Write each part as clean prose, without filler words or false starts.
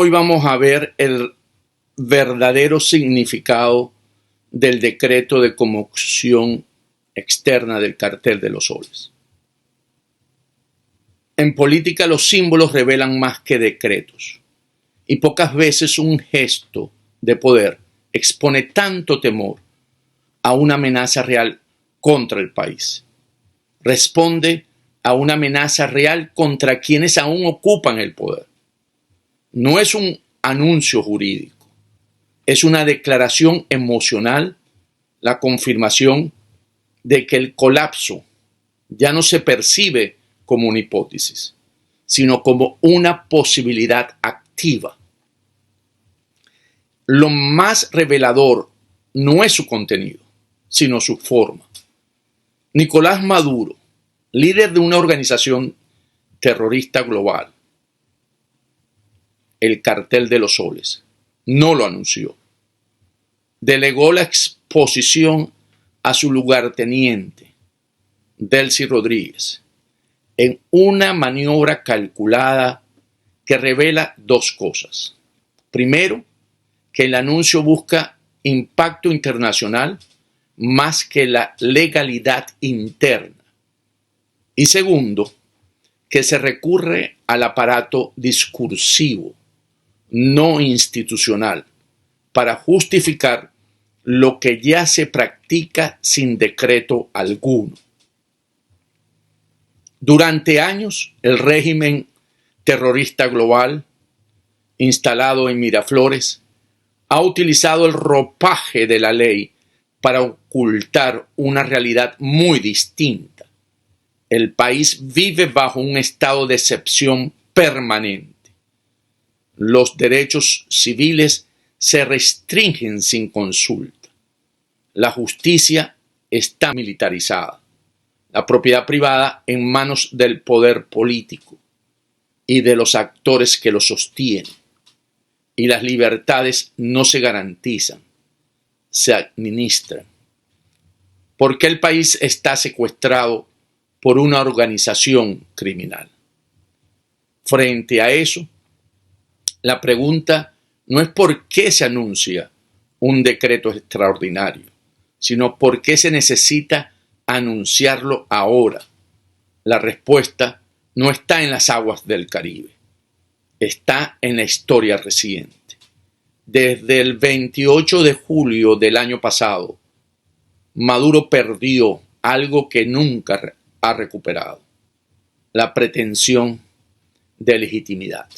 Hoy vamos a ver el verdadero significado del decreto de conmoción externa del Cartel de los Soles. En política los símbolos revelan más que decretos, y pocas veces un gesto de poder expone tanto temor a una amenaza real contra el país. Responde a una amenaza real contra quienes aún ocupan el poder. No es un anuncio jurídico, es una declaración emocional, la confirmación de que el colapso ya no se percibe como una hipótesis, sino como una posibilidad activa. Lo más revelador no es su contenido, sino su forma. Nicolás Maduro, líder de una organización terrorista global, el Cartel de los Soles, no lo anunció. Delegó la exposición a su lugarteniente, Delcy Rodríguez, en una maniobra calculada que revela dos cosas. Primero, que el anuncio busca impacto internacional más que la legalidad interna. Y segundo, que se recurre al aparato discursivo, no institucional, para justificar lo que ya se practica sin decreto alguno. Durante años, el régimen terrorista global, instalado en Miraflores, ha utilizado el ropaje de la ley para ocultar una realidad muy distinta. El país vive bajo un estado de excepción permanente. Los derechos civiles se restringen sin consulta. La justicia está militarizada. La propiedad privada en manos del poder político y de los actores que lo sostienen. Y las libertades no se garantizan, se administran. Porque el país está secuestrado por una organización criminal. Frente a eso, la pregunta no es por qué se anuncia un decreto extraordinario, sino por qué se necesita anunciarlo ahora. La respuesta no está en las aguas del Caribe, está en la historia reciente. Desde el 28 de julio del año pasado, Maduro perdió algo que nunca ha recuperado: la pretensión de legitimidad.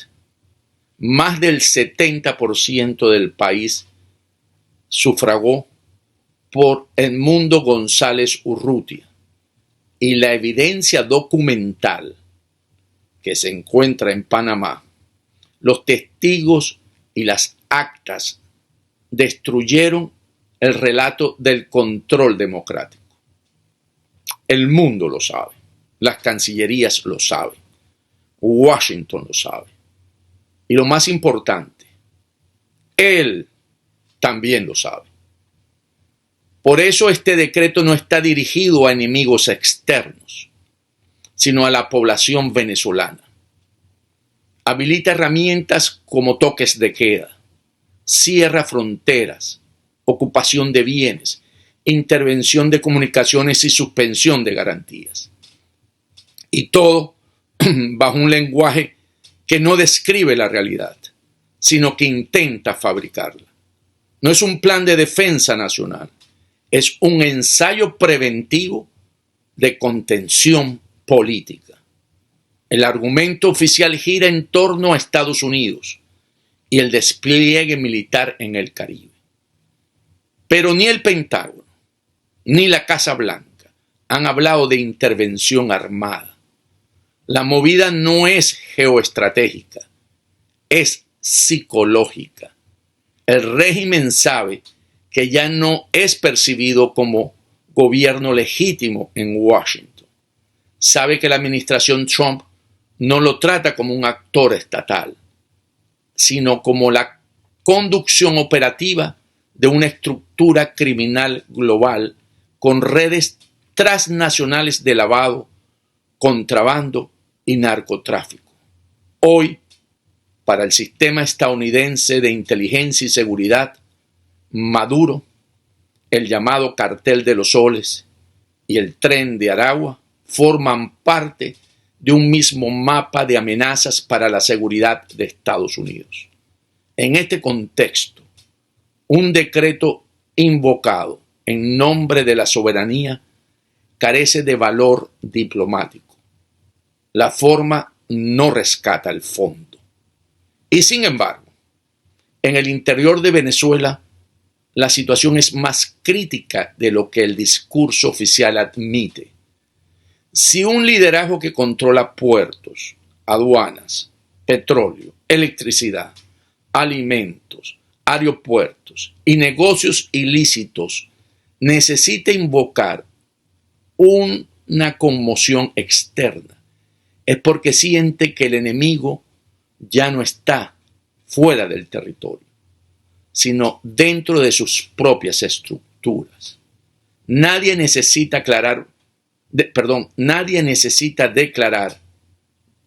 Más del 70% del país sufragó por Edmundo González Urrutia, y la evidencia documental que se encuentra en Panamá, los testigos y las actas destruyeron el relato del control democrático. El mundo lo sabe, las cancillerías lo saben, Washington lo sabe. Y lo más importante, él también lo sabe. Por eso este decreto no está dirigido a enemigos externos, sino a la población venezolana. Habilita herramientas como toques de queda, cierra fronteras, ocupación de bienes, intervención de comunicaciones y suspensión de garantías. Y todo bajo un lenguaje que no describe la realidad, sino que intenta fabricarla. No es un plan de defensa nacional, es un ensayo preventivo de contención política. El argumento oficial gira en torno a Estados Unidos y el despliegue militar en el Caribe. Pero ni el Pentágono ni la Casa Blanca han hablado de intervención armada. La movida no es geoestratégica, es psicológica. El régimen sabe que ya no es percibido como gobierno legítimo en Washington. Sabe que la administración Trump no lo trata como un actor estatal, sino como la conducción operativa de una estructura criminal global con redes transnacionales de lavado, contrabando y narcotráfico. Hoy, Para el sistema estadounidense de inteligencia y seguridad, Maduro, el llamado Cartel de los Soles y el Tren de Aragua forman parte de un mismo mapa de amenazas para la seguridad de Estados Unidos. En este contexto, un decreto invocado en nombre de la soberanía carece de valor diplomático. La forma no rescata el fondo. Y sin embargo, en el interior de Venezuela, la situación es más crítica de lo que el discurso oficial admite. Si un liderazgo que controla puertos, aduanas, petróleo, electricidad, alimentos, aeropuertos y negocios ilícitos necesita invocar una conmoción externa, es porque siente que el enemigo ya no está fuera del territorio, sino dentro de sus propias estructuras. Nadie necesita declarar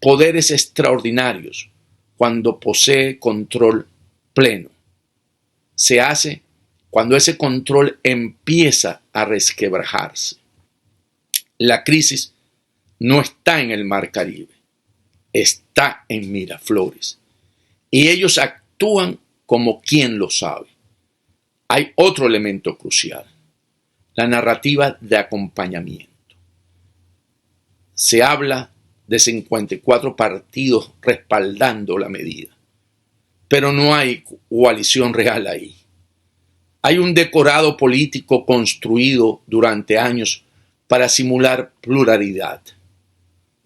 poderes extraordinarios cuando posee control pleno. Se hace cuando ese control empieza a resquebrajarse. La crisis no está en el Mar Caribe, está en Miraflores. Y ellos actúan como quien lo sabe. Hay otro elemento crucial, la narrativa de acompañamiento. Se habla de 54 partidos respaldando la medida, pero no hay coalición real ahí. Hay un decorado político construido durante años para simular pluralidad.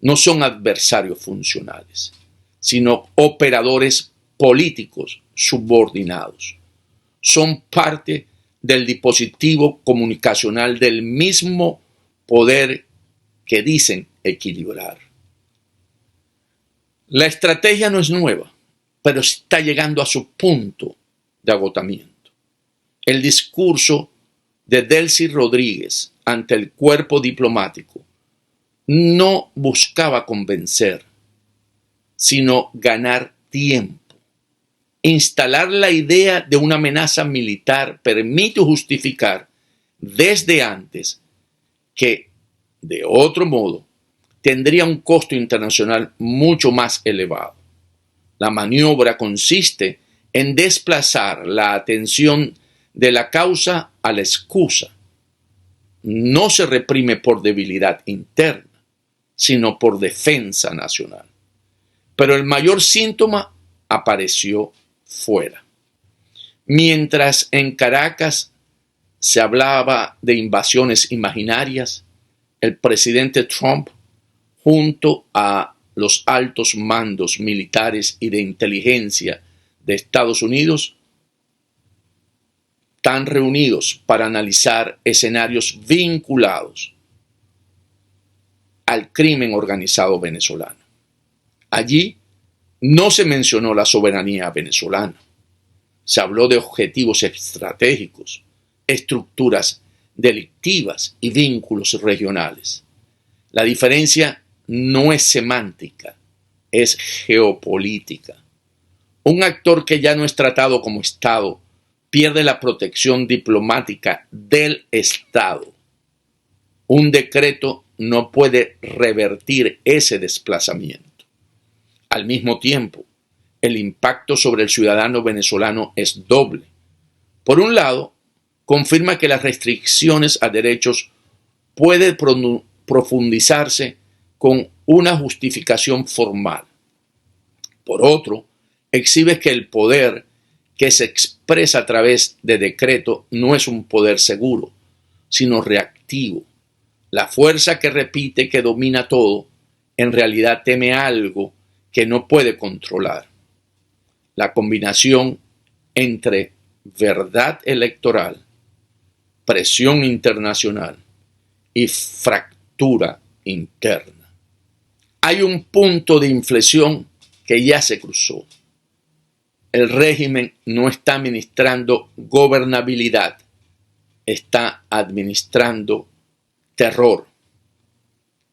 No son adversarios funcionales, sino operadores políticos subordinados. Son parte del dispositivo comunicacional del mismo poder que dicen equilibrar. La estrategia no es nueva, pero está llegando a su punto de agotamiento. El discurso de Delcy Rodríguez ante el cuerpo diplomático no buscaba convencer, sino ganar tiempo. Instalar la idea de una amenaza militar permite justificar desde antes que, de otro modo, tendría un costo internacional mucho más elevado. La maniobra consiste en desplazar la atención de la causa a la excusa. No se reprime por debilidad interna, sino por defensa nacional. Pero el mayor síntoma apareció fuera. Mientras en Caracas se hablaba de invasiones imaginarias, el presidente Trump, junto a los altos mandos militares y de inteligencia de Estados Unidos, están reunidos para analizar escenarios vinculados al crimen organizado venezolano. Allí no se mencionó la soberanía venezolana. Se habló de objetivos estratégicos, estructuras delictivas y vínculos regionales. La diferencia no es semántica, es geopolítica. Un actor que ya no es tratado como Estado pierde la protección diplomática del Estado. Un decreto no puede revertir ese desplazamiento. Al mismo tiempo, el impacto sobre el ciudadano venezolano es doble. Por un lado, confirma que las restricciones a derechos pueden profundizarse con una justificación formal. Por otro, exhibe que el poder que se expresa a través de decreto no es un poder seguro, sino reactivo. La fuerza que repite que domina todo, en realidad teme algo que no puede controlar. La combinación entre verdad electoral, presión internacional y fractura interna. Hay un punto de inflexión que ya se cruzó. El régimen no está administrando gobernabilidad, está administrando terror,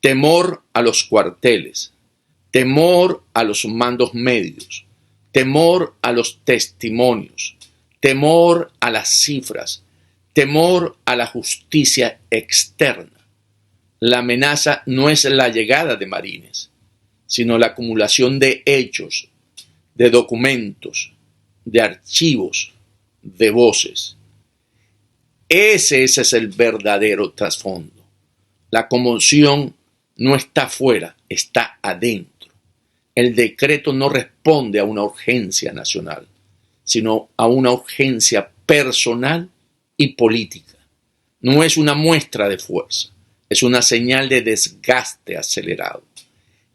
temor a los cuarteles, temor a los mandos medios, temor a los testimonios, temor a las cifras, temor a la justicia externa. La amenaza no es la llegada de marines, sino la acumulación de hechos, de documentos, de archivos, de voces. Ese es el verdadero trasfondo. La conmoción no está afuera, está adentro. El decreto no responde a una urgencia nacional, sino a una urgencia personal y política. No es una muestra de fuerza, es una señal de desgaste acelerado.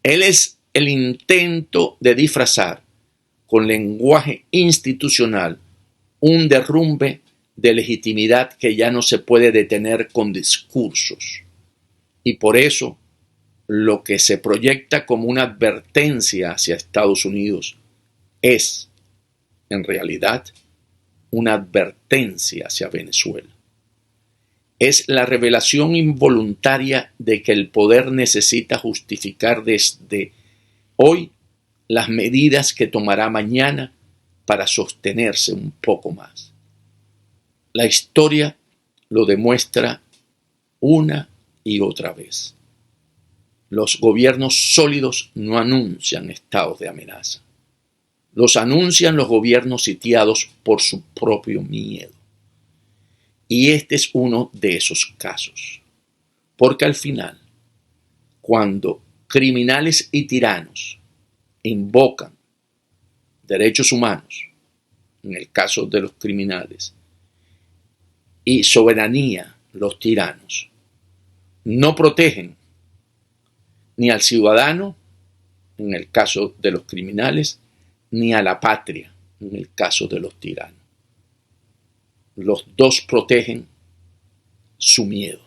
Él es el intento de disfrazar con lenguaje institucional un derrumbe de legitimidad que ya no se puede detener con discursos. Y por eso, lo que se proyecta como una advertencia hacia Estados Unidos es, en realidad, una advertencia hacia Venezuela. Es la revelación involuntaria de que el poder necesita justificar desde hoy las medidas que tomará mañana para sostenerse un poco más. La historia lo demuestra una y otra vez. Los gobiernos sólidos no anuncian estados de amenaza. Los anuncian los gobiernos sitiados por su propio miedo. Y este es uno de esos casos. Porque al final, cuando criminales y tiranos invocan derechos humanos, en el caso de los criminales, y soberanía, los tiranos, no protegen ni al ciudadano, en el caso de los criminales, ni a la patria, en el caso de los tiranos. Los dos protegen su miedo.